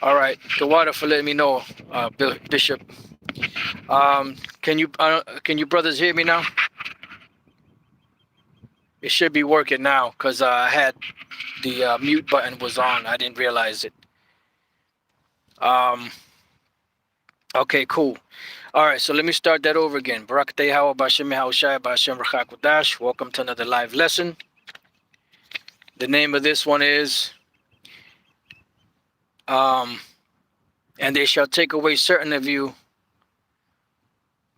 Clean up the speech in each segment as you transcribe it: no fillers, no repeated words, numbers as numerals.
All right. The water for letting me know, Bishop. Can you brothers hear me now? It should be working now because I had the mute button was on. I didn't realize it. Um, okay, cool. All right, so let me start that over again. Barakateh Hawa Bashem Yahushai Bashem Rachakwadash. Welcome to another live lesson. The name of this one is um, and they shall take away certain of you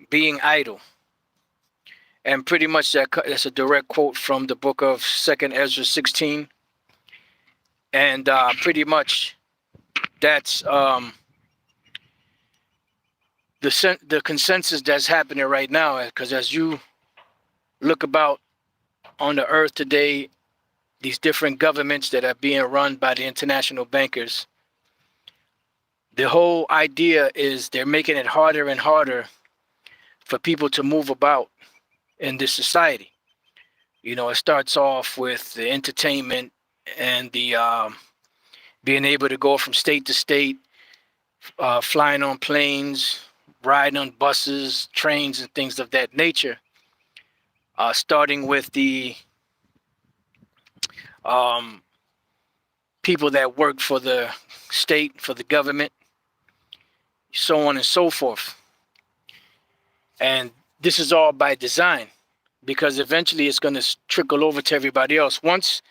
being idle. And pretty much that's a direct quote from the book of 2nd Ezra 16. And pretty much that's the consensus that's happening right now. Because as you look about on the earth today, these different governments that are being run by the international bankers, the whole idea is they're making it harder and harder for people to move about in this society. You know, it starts off with the entertainment and the being able to go from state to state, flying on planes, riding on buses, trains, and things of that nature. Starting with the people that work for the state, for the government, so on and so forth. And this is all by design, because eventually it's going to trickle over to everybody else. Once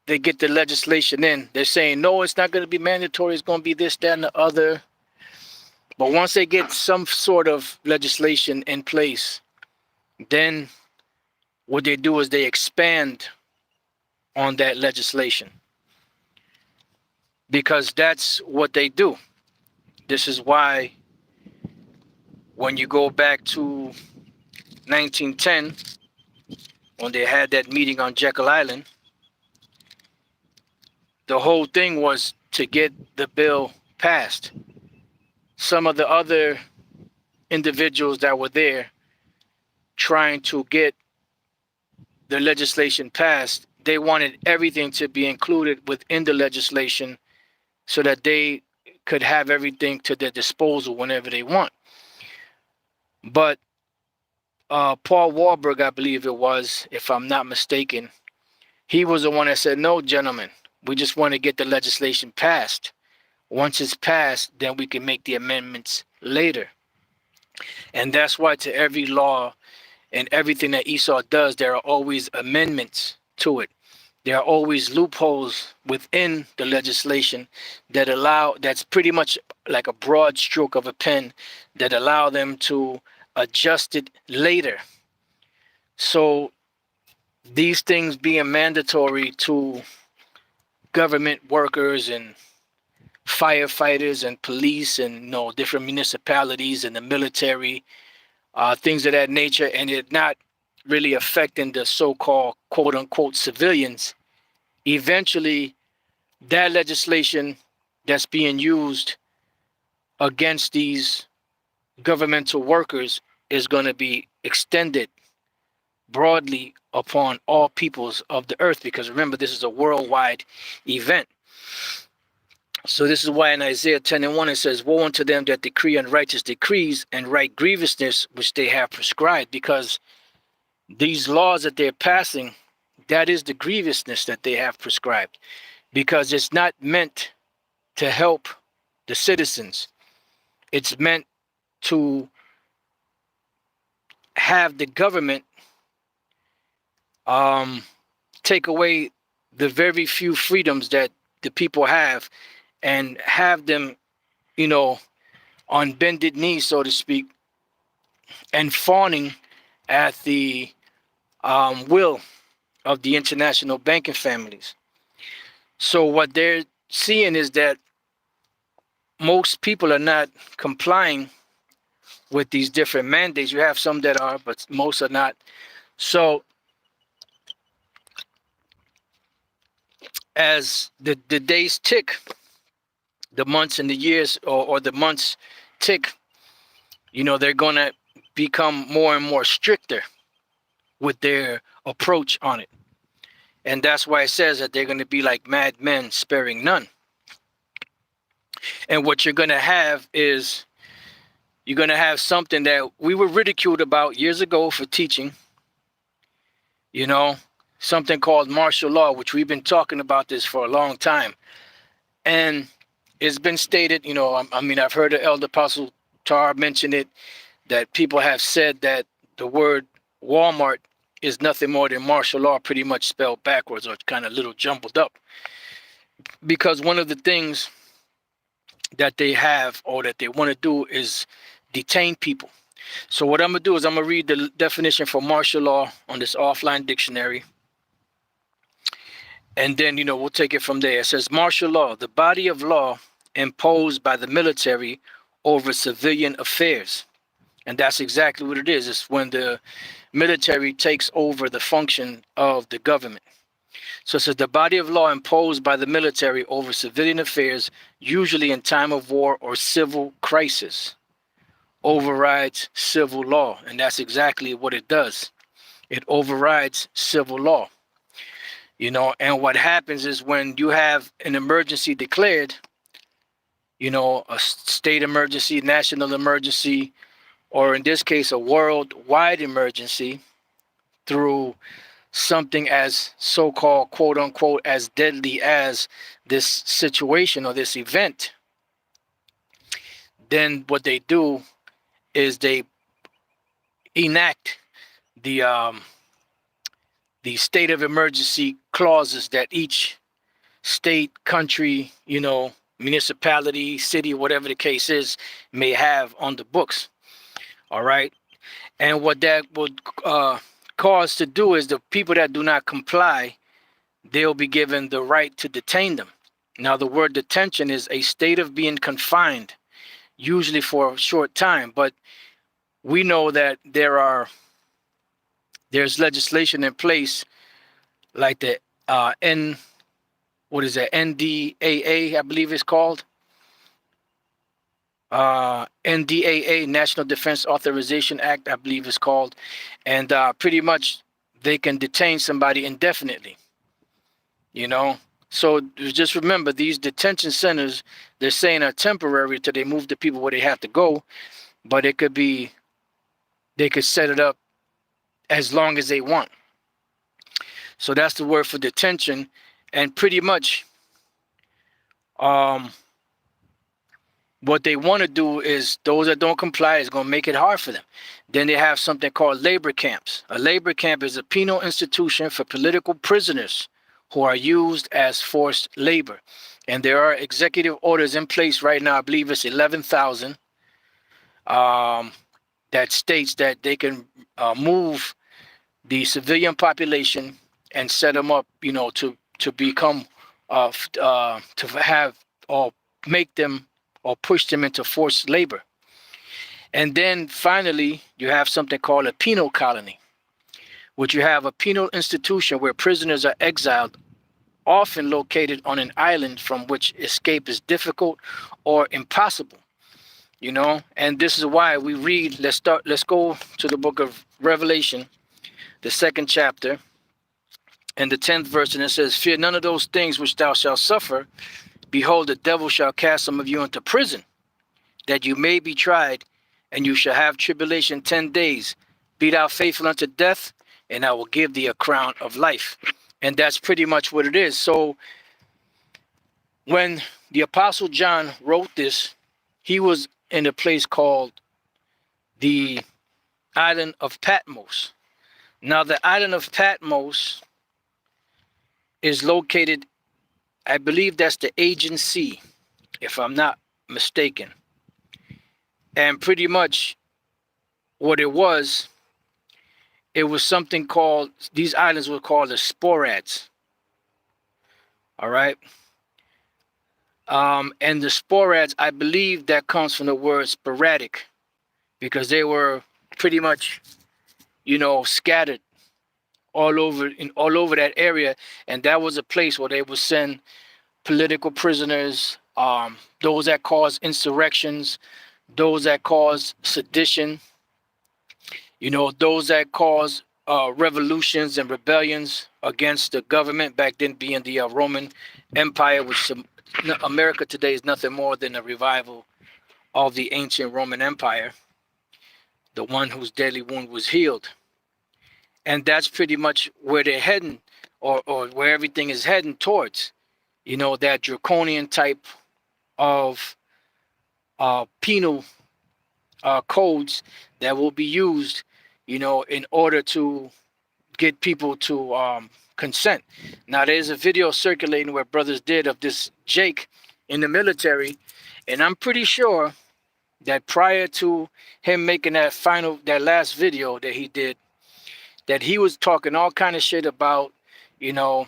they get the legislation in, they're saying, no, it's not going to be mandatory. It's going to be this, that, and the other. But once they get some sort of legislation in place, then what they do is they expand on that legislation, because that's what they do. This is why when you go back to 1910, when they had that meeting on Jekyll Island, the whole thing was to get the bill passed. Some of the other individuals that were there trying to get the legislation passed, they wanted everything to be included within the legislation so that they could have everything to their disposal whenever they want. But Paul Warburg, I believe it was, if I'm not mistaken, he was the one that said, no, gentlemen, we just want to get the legislation passed. Once it's passed, then we can make the amendments later. And that's why to every law and everything that Esau does, there are always amendments to it. There are always loopholes within the legislation that that's pretty much like a broad stroke of a pen that allow them to adjust it later. So these things being mandatory to government workers and firefighters and police and different municipalities and the military, things of that nature, and it not really affecting the so-called quote-unquote civilians, eventually that legislation that's being used against these governmental workers is going to be extended broadly upon all peoples of the earth, because remember, this is a worldwide event. So this is why in Isaiah 10:1 it says, woe unto them that decree unrighteous decrees and write grievousness which they have prescribed, because these laws that they're passing, that is the grievousness that they have prescribed, because it's not meant to help the citizens. It's meant to have the government take away the very few freedoms that the people have and have them, on bended knee, so to speak, and fawning at the will of the international banking families. So what they're seeing is that most people are not complying with these different mandates. You have some that are, but most are not. So as the days tick, the months and the years, or the months tick, they're going to become more and more stricter with their approach on it. And that's why it says that they're going to be like madmen, sparing none. And what you're going to have is you're going to have something that we were ridiculed about years ago for teaching, you know, something called martial law, which we've been talking about this for a long time. And it's been stated, you know, I mean, I've heard the Elder Apostle Tar mention it, that people have said that the word Walmart is nothing more than martial law, pretty much spelled backwards or kind of a little jumbled up. Because one of the things that they have or that they want to do is detain people. So what I'm going to do is I'm going to read the definition for martial law on this offline dictionary. And then, you know, we'll take it from there. It says martial law, the body of law imposed by the military over civilian affairs. And that's exactly what it is. It's when the military takes over the function of the government. So it says the body of law imposed by the military over civilian affairs, usually in time of war or civil crisis, overrides civil law. And that's exactly what it does. It overrides civil law. You know, and what happens is when you have an emergency declared, you know, a state emergency, national emergency, or in this case, a worldwide emergency through something as so-called, quote unquote, as deadly as this situation or this event, then what they do is they enact the state of emergency clauses that each state, country, you know, municipality, city, whatever the case is, may have on the books. All right. And what that would cause to do is the people that do not comply, they'll be given the right to detain them. Now, the word detention is a state of being confined, usually for a short time. But we know that there's legislation in place like the NDAA, I believe it's called. NDAA, National Defense Authorization Act, I believe it's called. And pretty much they can detain somebody indefinitely, you know. So just remember, these detention centers, they're saying are temporary till they move the people where they have to go. But it could be, they could set it up as long as they want. So that's the word for detention. And pretty much what they want to do is those that don't comply is going to make it hard for them. Then they have something called labor camps. A labor camp is a penal institution for political prisoners who are used as forced labor. And there are executive orders in place right now. I believe it's 11,000 that states that they can move the civilian population and set them up, you know, to become, to have or make them or push them into forced labor. And then finally, you have something called a penal colony, which you have a penal institution where prisoners are exiled, often located on an island from which escape is difficult or impossible, you know. And this is why we read, let's go to the book of Revelation, the 2nd chapter, and the 10th verse, and it says, fear none of those things which thou shalt suffer. Behold, the devil shall cast some of you into prison, that you may be tried, and you shall have tribulation 10 days. Be thou faithful unto death, and I will give thee a crown of life. And that's pretty much what it is. So when the Apostle John wrote this, he was in a place called the island of Patmos. Now, the island of Patmos is located, I believe that's the Aegean Sea, if I'm not mistaken. And pretty much what it was something called, these islands were called the Sporades. All right. And the Sporades, I believe that comes from the word sporadic, because they were pretty much, you know, scattered all over that area. And that was a place where they would send political prisoners, those that caused insurrections, those that caused sedition, you know, those that caused revolutions and rebellions, against the government, back then being the Roman Empire, which America today is nothing more than a revival of the ancient Roman Empire, the one whose deadly wound was healed. And that's pretty much where they're heading, or where everything is heading towards, that draconian type of penal codes that will be used, in order to get people to consent. Now, there's a video circulating where brothers did of this Jake in the military, and I'm pretty sure that prior to him making that last video that he did, that he was talking all kind of shit about, that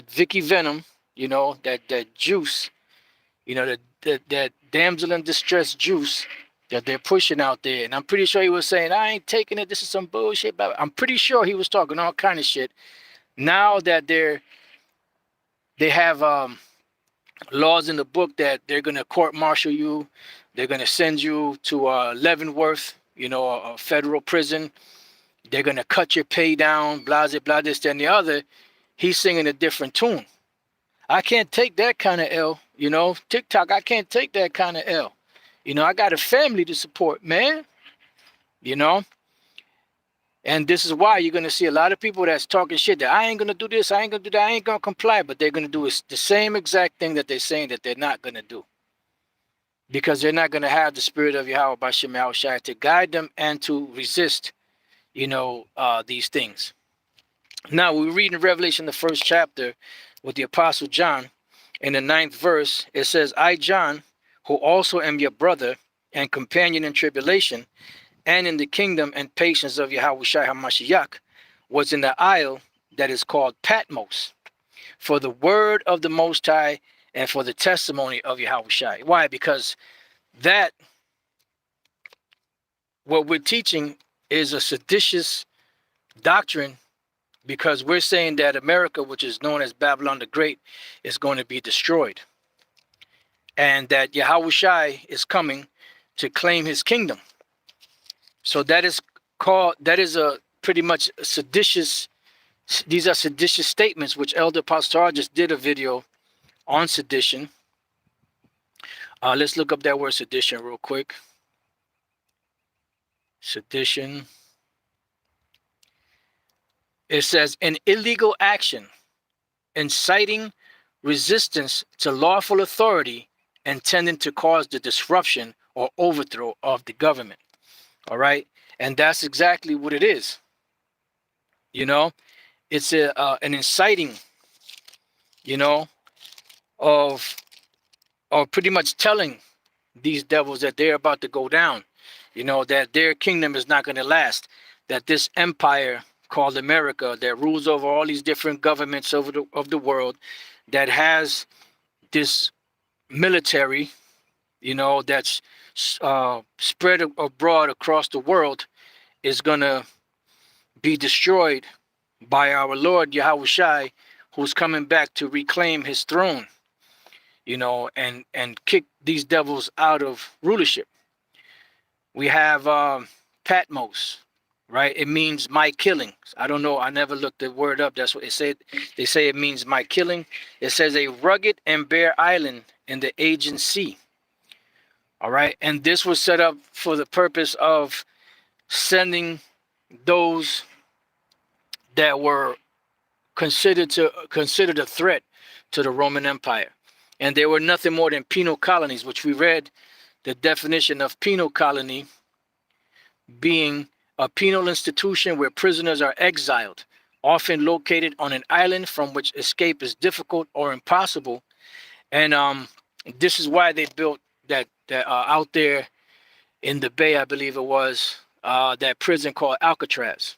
Vicky Venom, that juice, that damsel in distress juice that they're pushing out there. And I'm pretty sure he was saying, I ain't taking it, this is some bullshit. But I'm pretty sure he was talking all kind of shit. Now that they have laws in the book that they're going to court-martial you, they're going to send you to Leavenworth, a federal prison. They're going to cut your pay down, blah, blah, blah, this, that, and the other. He's singing a different tune. I can't take that kind of L, TikTok, I can't take that kind of L. I got a family to support, man, And this is why you're going to see a lot of people that's talking shit that I ain't going to do this, I ain't going to do that, I ain't going to comply. But they're going to do the same exact thing that they're saying that they're not going to do. Because they're not going to have the spirit of Yahweh Bashim Yahushua to guide them and to resist, these things. Now, we read in Revelation, the 1st chapter, with the Apostle John, in the 9th verse, it says, I, John, who also am your brother and companion in tribulation, and in the kingdom and patience of Yahushua HaMashiach, was in the isle that is called Patmos, for the word of the Most High and for the testimony of Yahushua. Why? Because what we're teaching is a seditious doctrine, because we're saying that America, which is known as Babylon the Great, is going to be destroyed. And that Yahushua is coming to claim his kingdom. So that is a pretty much seditious, these are seditious statements, which Elder Pastor just did a video on sedition. Let's look up that word sedition real quick. Sedition. It says an illegal action inciting resistance to lawful authority and tending to cause the disruption or overthrow of the government. All right. And that's exactly what it is. It's an inciting, of pretty much telling these devils that they're about to go down, that their kingdom is not going to last, that this empire called America that rules over all these different governments of the world, that has this military, that's spread abroad across the world, is going to be destroyed by our Lord Yahushua, who's coming back to reclaim his throne, and kick these devils out of rulership. We have Patmos, right? It means my killing. I don't know. I never looked the word up. That's what it said. They say it means my killing. It says a rugged and bare island in the Aegean Sea. All right. And this was set up for the purpose of sending those that were considered a threat to the Roman Empire. And they were nothing more than penal colonies, which we read the definition of penal colony being a penal institution where prisoners are exiled, often located on an island from which escape is difficult or impossible. And this is why they built that out there in the Bay, I believe it was, that prison called Alcatraz,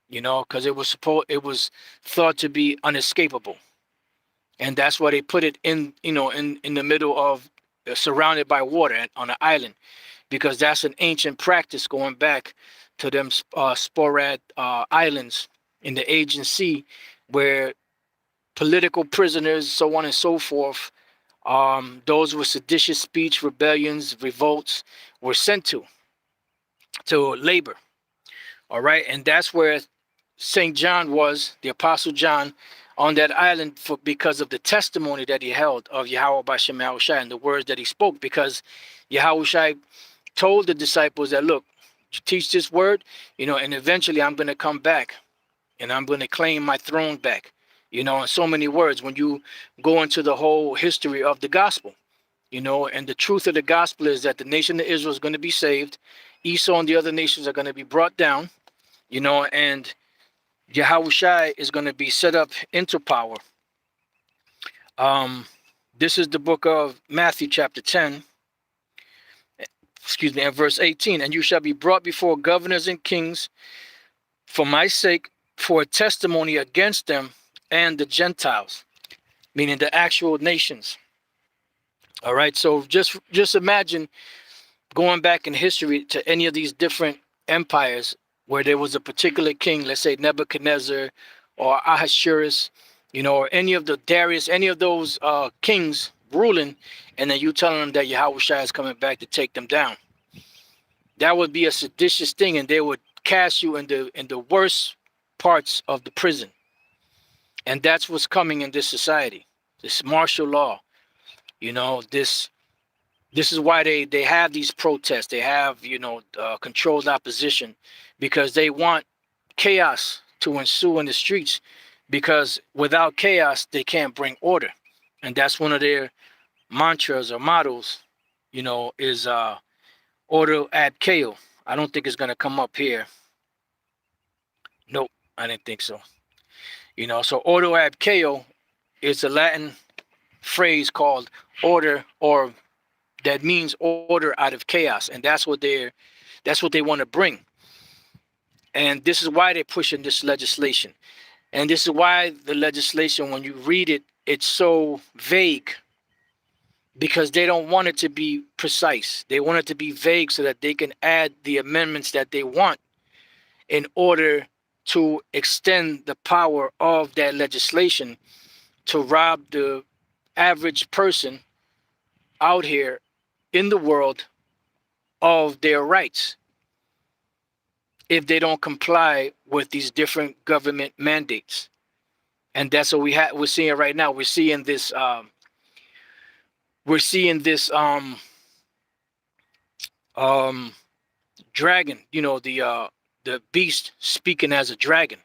because it was thought to be unescapable. And that's why they put it in the middle of, surrounded by water on an island, because that's an ancient practice going back to them sporad islands in the Aegean Sea, where political prisoners, so on and so forth, those with seditious speech, rebellions, revolts, were sent to labor. All right. And that's where St. John was, the Apostle John, on that island because of the testimony that he held of Yahweh Bashem Yahushai and the words that he spoke, because Yahushai told the disciples that, look, teach this word, and eventually I'm going to come back and I'm going to claim my throne back, in so many words, when you go into the whole history of the gospel, and the truth of the gospel is that the nation of Israel is going to be saved. Esau and the other nations are going to be brought down, and Yahushai is going to be set up into power. This is the book of Matthew chapter 10, and verse 18. And you shall be brought before governors and kings for my sake, for a testimony against them and the Gentiles, meaning the actual nations. All right, so just imagine going back in history to any of these different empires where there was a particular king, let's say Nebuchadnezzar or Ahasuerus, or any of the Darius, any of those kings ruling, and then you telling them that Yahushua is coming back to take them down. That would be a seditious thing, and they would cast you in the worst parts of the prison. And that's what's coming in this society, this martial law. This is why they have these protests. They have, controlled opposition, because they want chaos to ensue in the streets, because without chaos, they can't bring order. And that's one of their mantras or mottos, is order ad chaos. I don't think it's going to come up here. Nope, I didn't think so. So order ad chaos is a Latin phrase called order, or that means order out of chaos, and that's what they want to bring. And this is why they're pushing this legislation. And this is why the legislation, when you read it, it's so vague, because they don't want it to be precise. They want it to be vague so that they can add the amendments that they want in order to extend the power of that legislation to rob the average person out here in the world of their rights if they don't comply with these different government mandates. And that's what we're seeing right now. We're seeing this dragon, the beast speaking as a dragon,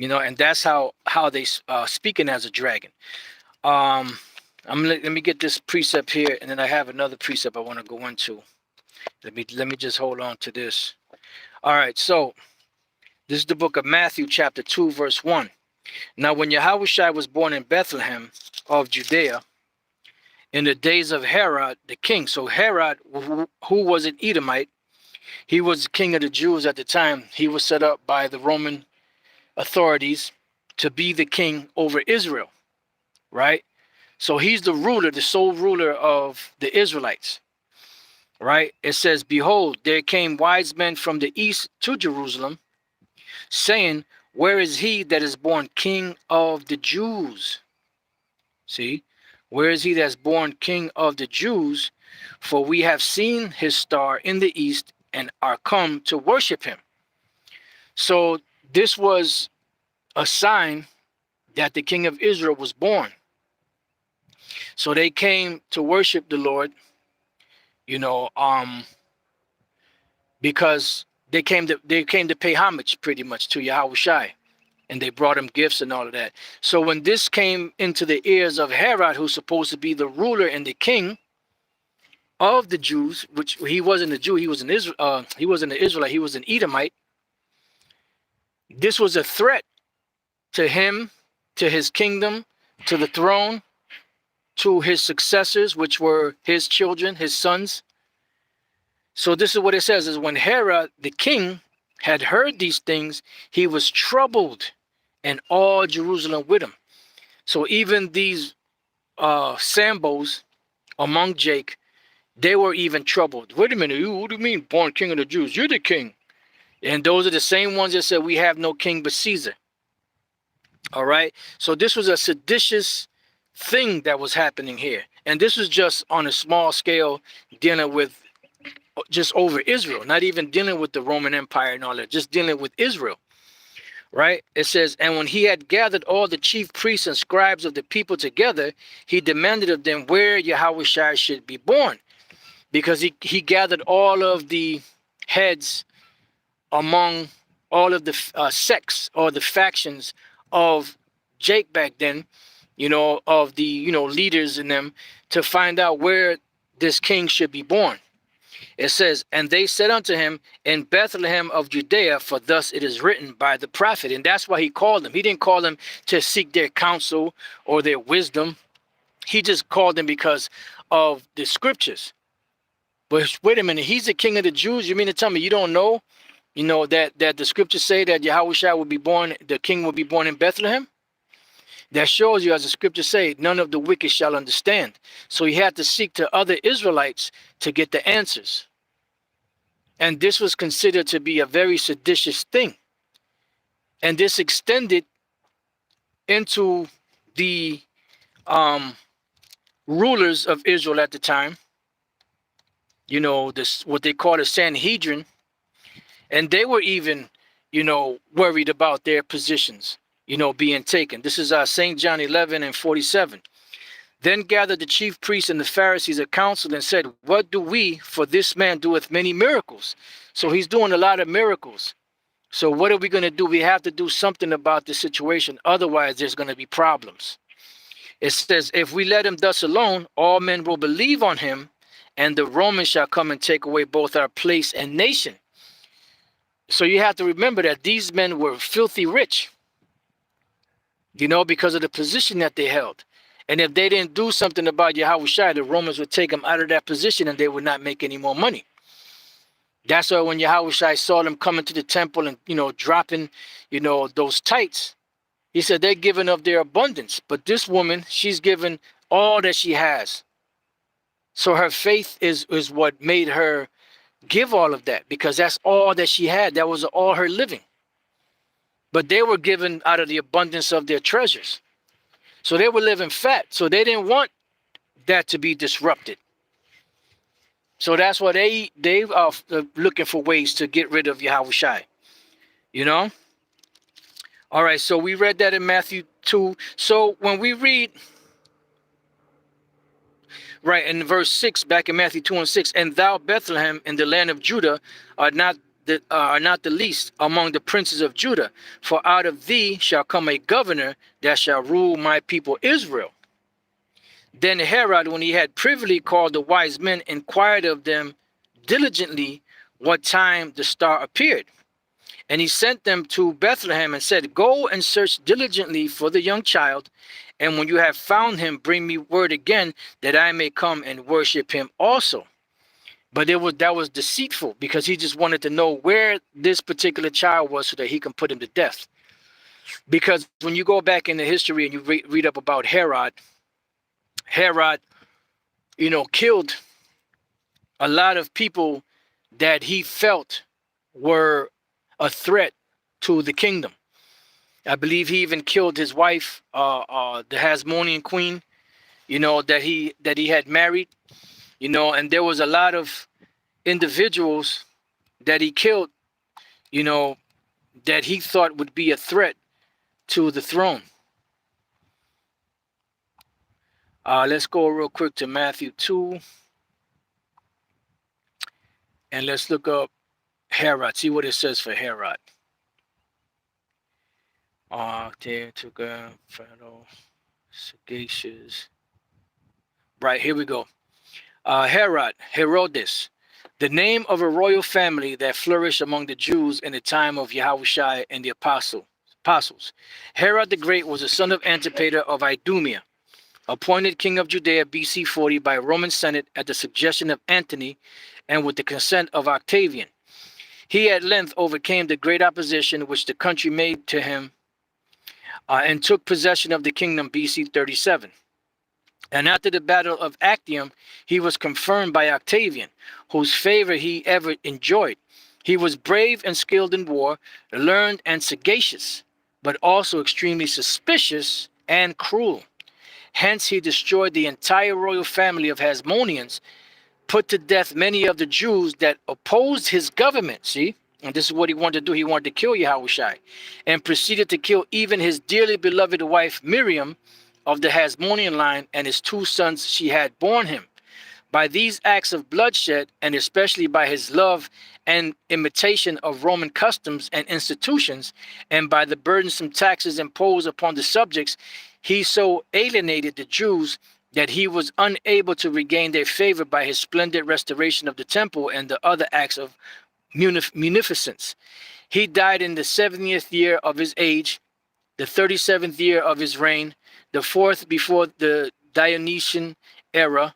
and that's how they speaking as a dragon. Let me get this precept here, and then I have another precept I want to go into. Let me just hold on to this. All right, so this is the book of Matthew chapter 2 verse 1. Now when Yahushua was born in Bethlehem of Judea in the days of Herod the king. So Herod, who was an Edomite, he was the king of the Jews at the time. He was set up by the Roman authorities to be the king over Israel, right? So he's the ruler, the sole ruler of the Israelites, right? It says, behold, there came wise men from the east to Jerusalem, saying, where is he that is born king of the Jews? See, where is he that's born king of the Jews? For we have seen his star in the east and are come to worship him. So this was a sign that the king of Israel was born. So they came to worship the Lord, because they came to pay homage pretty much to Yahushai, and they brought him gifts and all of that. So when this came into the ears of Herod, who's supposed to be the ruler and the king of the Jews, which he wasn't a Jew, he was an Israelite, he was an Edomite. This was a threat to him, to his kingdom, to the throne, to his successors, which were his children, his sons. So this is what it says, is when Herod the king had heard these things, he was troubled, and all Jerusalem with him. So even these Sambos among Jake, they were even troubled. Wait a minute, what do you mean born king of the Jews? You're the king. And those are the same ones that said we have no king but Caesar. All right. So this was a seditious thing that was happening here. And this was just on a small scale, dealing with just over Israel, not even dealing with the Roman Empire and all that, just dealing with Israel. right? It says, and when he had gathered all the chief priests and scribes of the people together, he demanded of them where Yahushua should be born, because he gathered all of the heads among all of the sects or the factions of Jake back then, of the, leaders in them, to find out where this king should be born. It says, and they said unto him, in Bethlehem of Judea, for thus it is written by the prophet. And that's why he called them. He didn't call them to seek their counsel or their wisdom. He just called them because of the scriptures. But wait a minute, he's the king of the Jews. You mean to tell me you don't know, that the scriptures say that Yahushua will be born, the king will be born in Bethlehem? That shows you, as the scriptures say, none of the wicked shall understand. So he had to seek to other Israelites to get the answers. And this was considered to be a very seditious thing. And this extended into the rulers of Israel at the time, this what they call the Sanhedrin. And they were even, worried about their positions, being taken. This is St. John 11:47. Then gathered the chief priests and the Pharisees a council and said, what do we, for this man doeth many miracles? So he's doing a lot of miracles. So what are we going to do? We have to do something about this situation. Otherwise, there's going to be problems. It says, if we let him thus alone, all men will believe on him, and the Romans shall come and take away both our place and nation. So you have to remember that these men were filthy rich, because of the position that they held. And if they didn't do something about Yahushua, the Romans would take them out of that position and they would not make any more money. That's why when Yahushua saw them coming to the temple and, dropping, those tights, he said they're giving of their abundance. But this woman, she's given all that she has. So her faith is what made her give all of that, because that's all that she had. That was all her living. But they were given out of the abundance of their treasures. So they were living fat. So they didn't want that to be disrupted. So that's why they are looking for ways to get rid of Yahushua. All right, so we read that in Matthew 2. So when we read, right, in verse 6, back in Matthew 2:6, and thou, Bethlehem, in the land of Judah, are not the least among the princes of Judah, for out of thee shall come a governor that shall rule my people Israel. Then Herod, when he had privily called the wise men, inquired of them diligently what time the star appeared. And he sent them to Bethlehem and said, go and search diligently for the young child, and when you have found him, bring me word again, that I may come and worship him also. But that was deceitful, because he just wanted to know where this particular child was so that he can put him to death. Because when you go back into history and you read up about Herod, killed a lot of people that he felt were a threat to the kingdom. I believe he even killed his wife, the Hasmonean queen, that he had married. And there was a lot of individuals that he killed, that he thought would be a threat to the throne. Let's go real quick to Matthew 2. And let's look up Herod, see what it says for Herod. There took a fellow sagacious. Right, here we go. Herodes, the name of a royal family that flourished among the Jews in the time of Yahushua and the apostles. Herod the Great was the son of Antipater of Idumea, appointed king of Judea BC 40 by Roman Senate at the suggestion of Antony and with the consent of Octavian. He at length overcame the great opposition which the country made to him and took possession of the kingdom BC 37. And after the battle of Actium, he was confirmed by Octavian, whose favor he ever enjoyed. He was brave and skilled in war, learned and sagacious, but also extremely suspicious and cruel. Hence he destroyed the entire royal family of Hasmoneans, put to death many of the Jews that opposed his government. See, And this is what he wanted to do. He wanted to kill Yahushai, and proceeded to kill even his dearly beloved wife Miriam of the Hasmonean line and his 2 sons she had borne him. By these acts of bloodshed, and especially by his love and imitation of Roman customs and institutions, and by the burdensome taxes imposed upon the subjects, he so alienated the Jews that he was unable to regain their favor by his splendid restoration of the temple and the other acts of munificence. He died in the 70th year of his age, the 37th year of his reign, the 4th before the Dionysian era.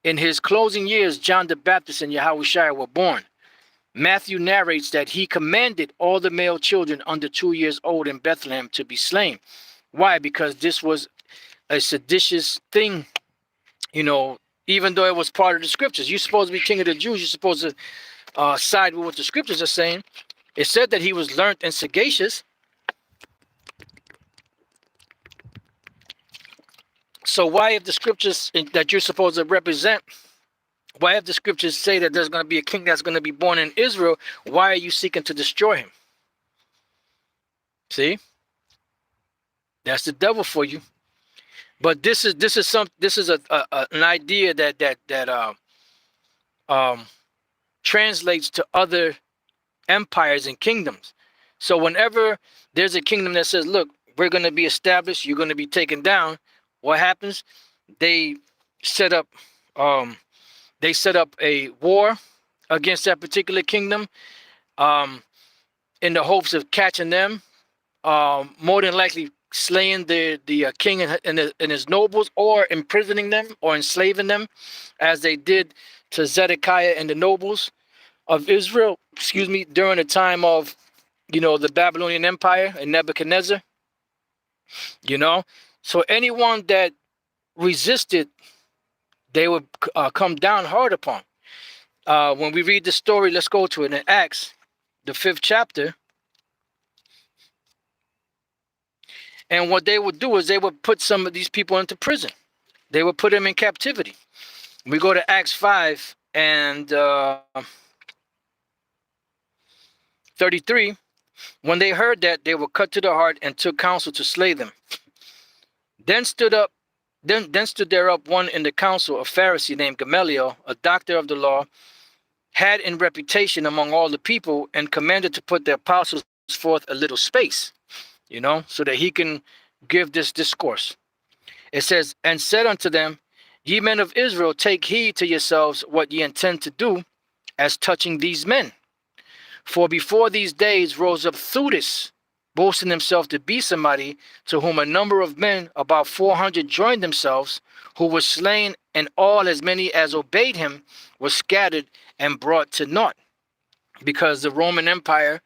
In his closing years, John the Baptist and Yahushua were born. Matthew narrates that he commanded all the male children under 2 years old in Bethlehem to be slain. Why? Because this was a seditious thing, you know, even though it was part of the scriptures. You're supposed to be king of the Jews. You're supposed to side with what the scriptures are saying. It said that he was learned and sagacious. So why, if the scriptures that you're supposed to represent, why if the scriptures say that there's going to be a king that's going to be born in Israel, why are you seeking to destroy him? See? That's the devil for you. But this is an idea that translates to other empires and kingdoms. So whenever there's a kingdom that says, look, we're going to be established, you're going to be taken down, what happens? They set up a war against that particular kingdom, in the hopes of catching them, more than likely slaying the king and his nobles, or imprisoning them or enslaving them, as they did to Zedekiah and the nobles of Israel, during the time of, the Babylonian Empire and Nebuchadnezzar. So anyone that resisted, they would come down hard upon. When we read the story, let's go to it in Acts, the 5th chapter. And what they would do is they would put some of these people into prison. They would put them in captivity. We go to Acts 5 and 33. When they heard that, they were cut to the heart and took counsel to slay them. Then stood there up one in the council, a Pharisee named Gamaliel, a doctor of the law, had in reputation among all the people, and commanded to put the apostles forth a little space, so that he can give this discourse. It says, and said unto them, ye men of Israel, take heed to yourselves what ye intend to do as touching these men. For before these days rose up Theudas, boasting himself to be somebody, to whom a number of men, about 400, joined themselves, who were slain, and all as many as obeyed him were scattered and brought to naught. Because the Roman Empire,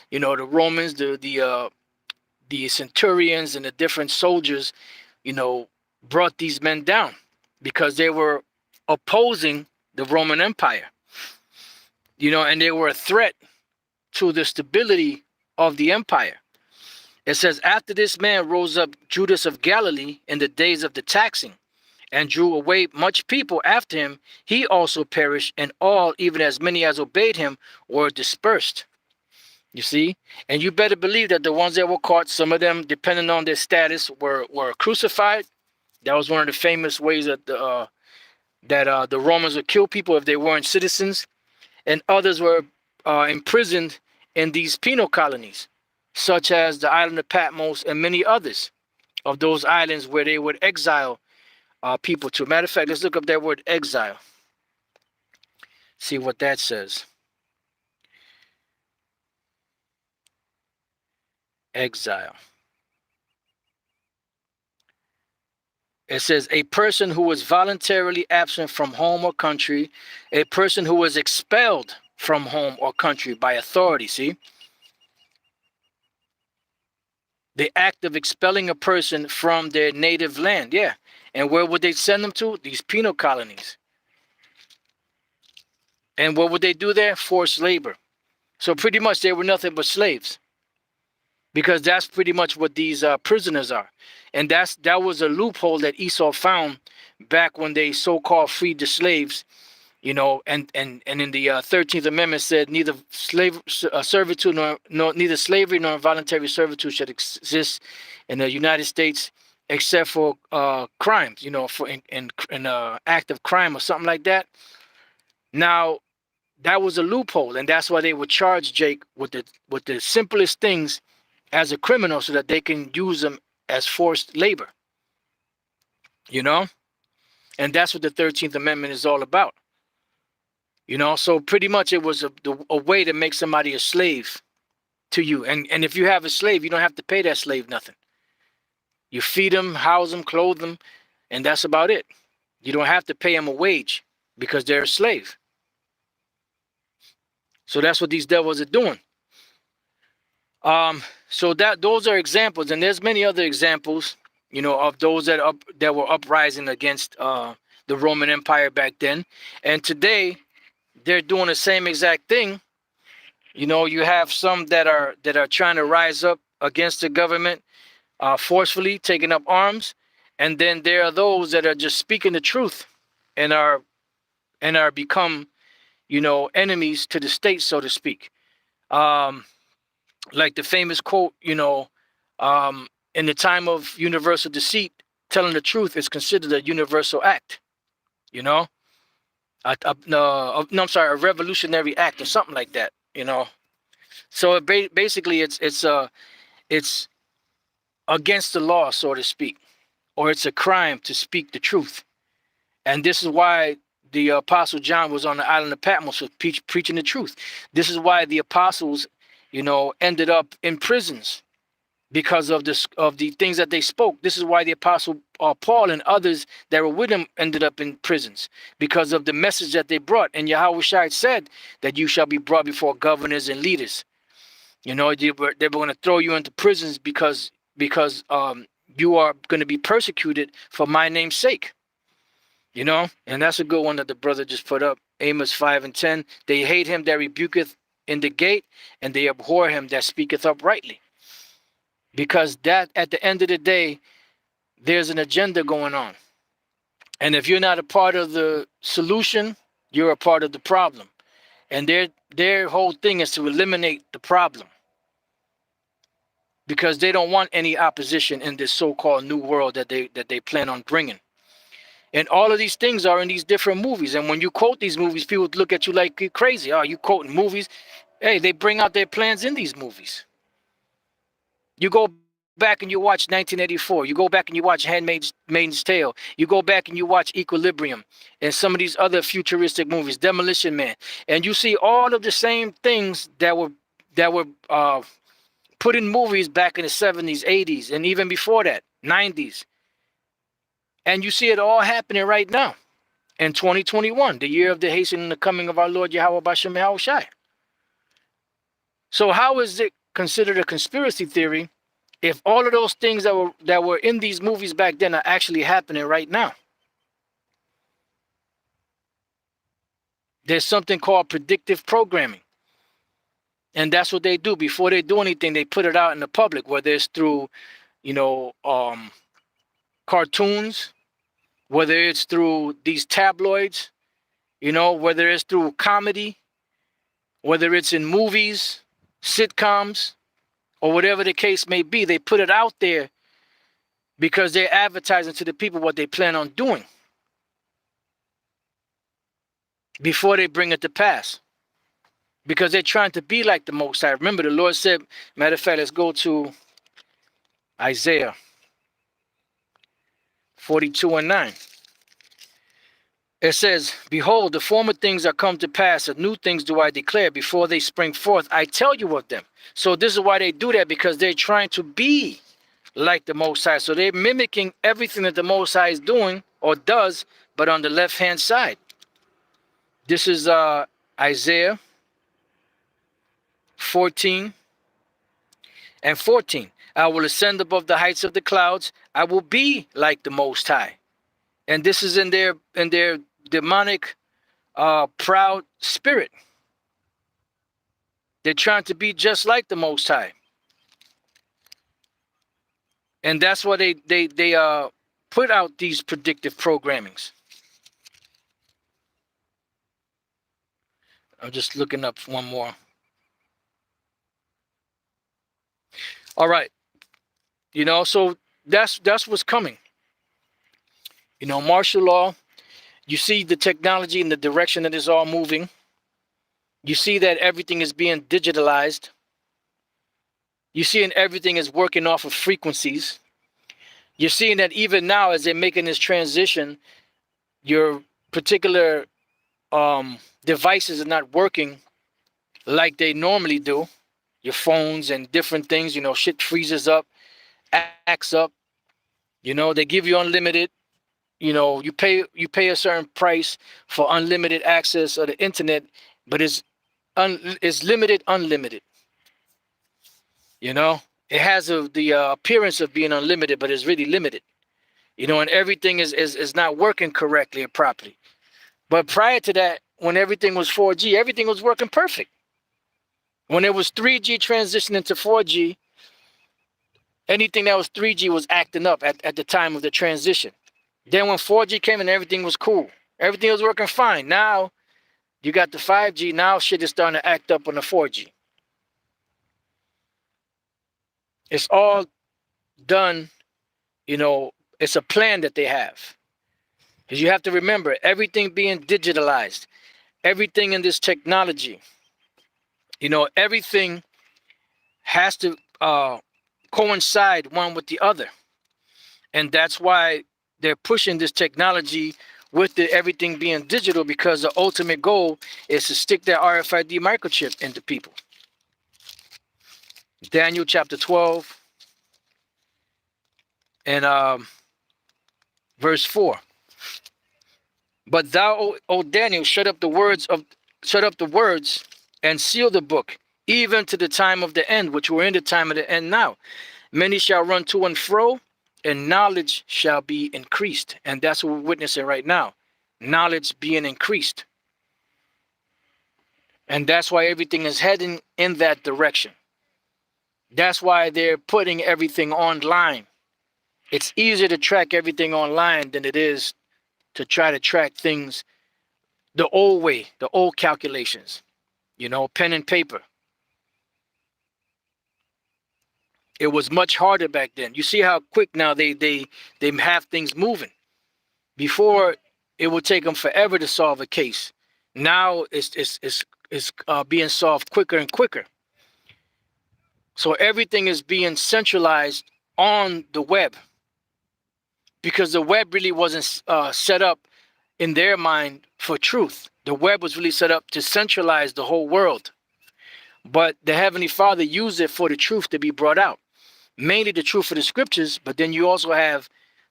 the Romans, the centurions and the different soldiers, brought these men down because they were opposing the Roman Empire, and they were a threat to the stability of the empire. It says, after this man rose up Judas of Galilee in the days of the taxing, and drew away much people after him. He also perished, and all, even as many as obeyed him, were dispersed. You see? And you better believe that the ones that were caught, some of them, depending on their status, were crucified. That was one of the famous ways that the Romans would kill people if they weren't citizens. And others were imprisoned in these penal colonies, such as the island of Patmos and many others of those islands where they would exile people to. Matter of fact, let's look up that word exile. See what that says. Exile. It says a person who was voluntarily absent from home or country, a person who was expelled from home or country by authority. See? The act of expelling a person from their native land. Yeah. And where would they send them to? These penal colonies. And what would they do there? Forced labor. So pretty much they were nothing but slaves. Because that's pretty much what these prisoners are. And that was a loophole that Esau found back when they so-called freed the slaves You know, and in the 13th Amendment said neither servitude nor neither slavery nor involuntary servitude should exist in the United States except for crimes, you know, for in act of crime or something like that. Now that was a loophole, and that's why they would charge Jake with the simplest things as a criminal so that they can use them as forced labor, you know, and that's what the 13th Amendment is all about. You know, so pretty much it was a way to make somebody a slave to you. And if you have a slave, you don't have to pay that slave nothing. You feed them, house them, clothe them, and that's about it. You don't have to pay them a wage because they're a slave. So that's what these devils are doing. So those are examples, and there's many other examples, you know, of those that were uprising against the Roman Empire back then. And today they're doing the same exact thing. You know, you have some that are trying to rise up against the government, forcefully taking up arms, and then there are those that are just speaking the truth, and are become, you know, enemies to the state, so to speak. Like the famous quote, you know, in the time of universal deceit, telling the truth is considered a universal act. You know, no, I'm sorry, a revolutionary act or something like that. You know. So basically, it's against the law, so to speak, or it's a crime to speak the truth. And this is why the Apostle John was on the island of Patmos for preaching the truth. This is why the apostles, you know, ended up in prisons because of the things that they spoke. This is why the Apostle Paul and others that were with him ended up in prisons because of the message that they brought. And Yahushua said that you shall be brought before governors and leaders. You know, they were going to throw you into prisons because you are going to be persecuted for my name's sake. You know, and that's a good one that the brother just put up. Amos 5:10. They hate him that rebuketh in the gate, and they abhor him that speaketh uprightly. Because that, at the end of the day, there's an agenda going on. And if you're not a part of the solution, you're a part of the problem. And their whole thing is to eliminate the problem, because they don't want any opposition in this so-called new world that they plan on bringing. And all of these things are in these different movies. And when you quote these movies, people look at you like you're crazy. Oh, you quoting movies? Hey, they bring out their plans in these movies. You go back and you watch 1984. You go back and you watch Handmaid's Tale. You go back and you watch Equilibrium and some of these other futuristic movies, Demolition Man, and you see all of the same things that were put in movies back in the 70s, 80s, and even before that, 90s. And you see it all happening right now in 2021, the year of the hastening the coming of our Lord Yahweh Bashem Yahushai. So how is it considered a conspiracy theory if all of those things that were in these movies back then are actually happening right now? There's something called predictive programming. And that's what they do. Before they do anything, they put it out in the public, whether it's through, you know, cartoons, whether it's through these tabloids, you know, whether it's through comedy, whether it's in movies, sitcoms, or whatever the case may be. They put it out there because they're advertising to the people what they plan on doing before they bring it to pass, because they're trying to be like the Most High. Remember, the Lord said, matter of fact, let's go to Isaiah 42:9. It says, behold, the former things are come to pass, and new things do I declare. Before they spring forth, I tell you of them. So this is why they do that, because they're trying to be like the Most High. So they're mimicking everything that the Most High is doing or does, but on the left-hand side. This is Isaiah 14:14. I will ascend above the heights of the clouds. I will be like the Most High. And this is in their demonic, proud spirit. They're trying to be just like the Most High. And that's why they put out these predictive programmings. I'm just looking up one more. All right. So that's what's coming. Martial law, you see the technology and the direction that is all moving. You see that everything is being digitalized. You're seeing everything is working off of frequencies. You're seeing that even now, as they're making this transition, your particular devices are not working like they normally do. Your phones and different things, shit freezes up, acts up. They give you unlimited. You pay a certain price for unlimited access of the internet, but it's limited, unlimited. It has the appearance of being unlimited, but it's really limited. And everything is not working correctly and properly. But prior to that, when everything was 4G, everything was working perfect. When it was 3G transitioning to 4G, anything that was 3G was acting up at the time of the transition. Then when 4G came and everything was cool, everything was working fine. Now you got the 5G, now shit is starting to act up on the 4G. It's all done, it's a plan that they have. Because you have to remember, everything being digitalized, everything in this technology, everything has to coincide one with the other. And that's why they're pushing this technology with everything being digital, because the ultimate goal is to stick that RFID microchip into people. Daniel chapter 12 and verse 4. But thou, O Daniel, shut up the words and seal the book, even to the time of the end, which we're in the time of the end now. Many shall run to and fro, and knowledge shall be increased. And that's what we're witnessing right now. Knowledge being increased. And that's why everything is heading in that direction. That's why they're putting everything online. It's easier to track everything online than it is to try to track things the old way, the old calculations, pen and paper. It was much harder back then. You see how quick now they have things moving. Before, it would take them forever to solve a case. Now it's being solved quicker and quicker. So everything is being centralized on the web, because the web really wasn't set up in their mind for truth. The web was really set up to centralize the whole world. But the Heavenly Father used it for the truth to be brought out. Mainly the truth of the scriptures, but then you also have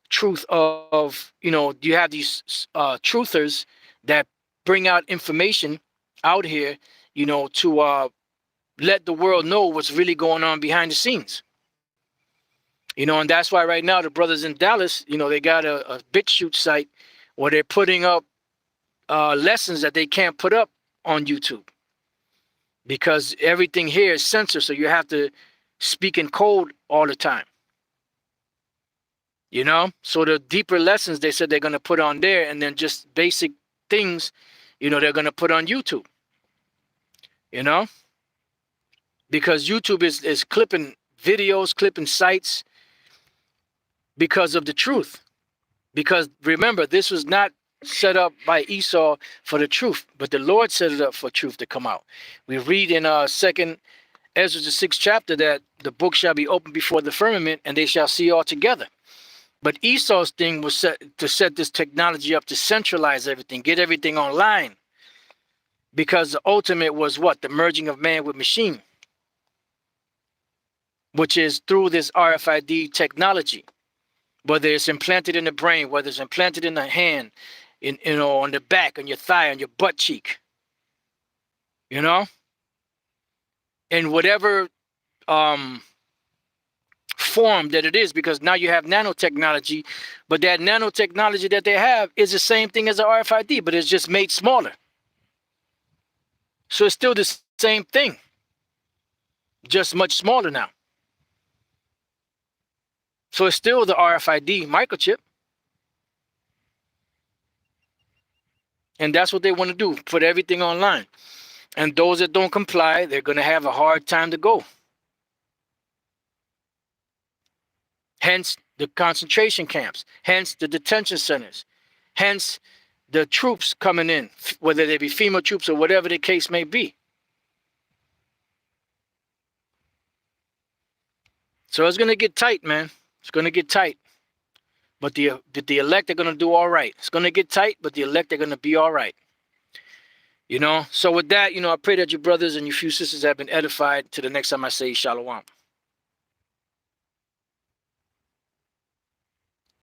truth of you have these truthers that bring out information out here, to let the world know what's really going on behind the scenes. And that's why right now the brothers in Dallas, they got a BitChute site where they're putting up lessons that they can't put up on YouTube, because everything here is censored. So you have to speak in code all the time. So the deeper lessons, they said they're going to put on there, and then just basic things, they're going to put on YouTube. Because YouTube is clipping videos, clipping sites because of the truth. Because remember, this was not set up by Esau for the truth, but the Lord set it up for truth to come out. We read in 2nd Ezra, the 6th chapter, that the book shall be opened before the firmament, and they shall see all together. But Esau's thing was to set this technology up to centralize everything, get everything online. Because the ultimate was what? The merging of man with machine, which is through this RFID technology. Whether it's implanted in the brain, whether it's implanted in the hand, on the back, on your thigh, on your butt cheek, in whatever form that it is, because now you have nanotechnology, but that nanotechnology that they have is the same thing as the RFID, but it's just made smaller. So it's still the same thing, just much smaller now. So it's still the RFID microchip. And that's what they want to do, put everything online. And those that don't comply, they're going to have a hard time to go. Hence the concentration camps, hence the detention centers, hence the troops coming in, whether they be FEMA troops or whatever the case may be. So it's going to get tight, man. It's going to get tight. But the elect are going to do all right. It's going to get tight, but the elect are going to be all right. You know? So with that, you know, I pray that your brothers and your few sisters have been edified. To the next time I say shalom.